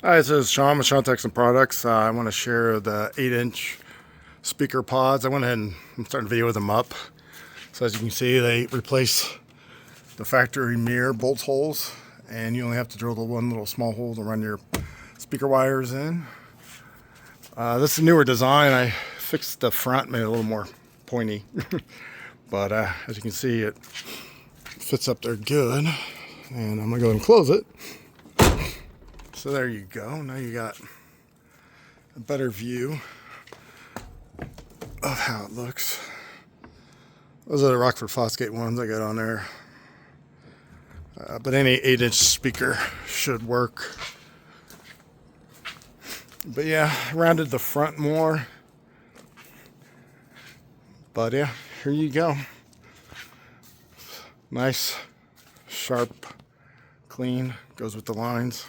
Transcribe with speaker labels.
Speaker 1: Hi, this is Sean with Sean Texan Products. I want to share the 8-inch speaker pods. I went ahead and I'm starting to video them up. So as you can see, they replace the factory mirror bolt holes, and you only have to drill the one little small hole to run your speaker wires in. This is a newer design. I fixed the front, made it a little more pointy. But as you can see, it fits up there good. And I'm going to go ahead and close it. So there you go. Now you got a better view of how it looks. Those are the Rockford Fosgate ones I got on there. But any 8-inch speaker should work. But yeah, rounded the front more. But yeah, here you go. Nice, sharp, clean, goes with the lines.